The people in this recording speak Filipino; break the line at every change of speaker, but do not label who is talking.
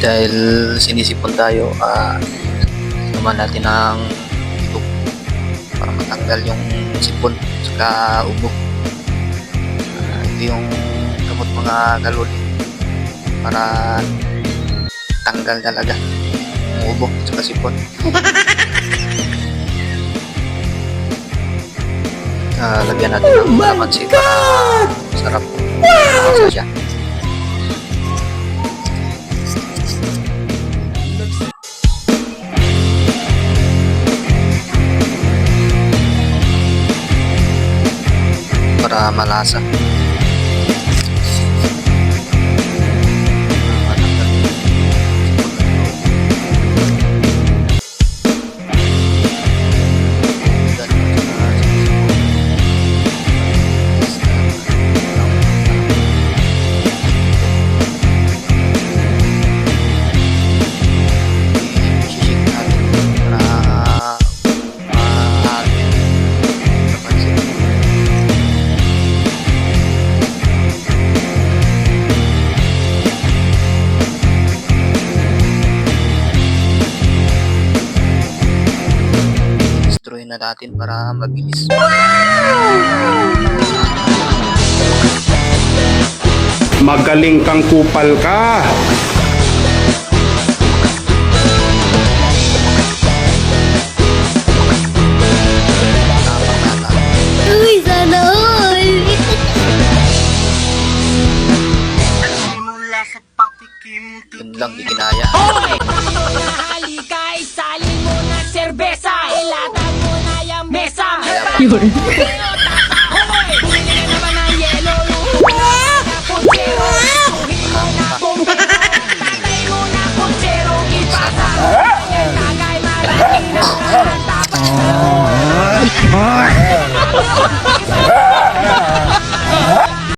Dahil sinisipon tayo, naman natin ang itlog para matanggal yung sipon saka ubo. Ito yung gamot mga kaluli para tanggal talaga yung ubo saka sipon. Lagyan natin ng lamansi para sarap. Wow! Siya. Para malasa. Na natin para mabilis.
Magaling kang kupal ka.
Uy, sana all!
Yun lang, di kinaya.
Halika, isalin mo na serbesa. Ilatag mo na yung mesa.
Yun.
Hoy! Bumili ka naman ng yelo. Puchero. Tuhin mo na bumbero. Tatay mo na puchero. Ipasa. Tagay malaki na. Tapas.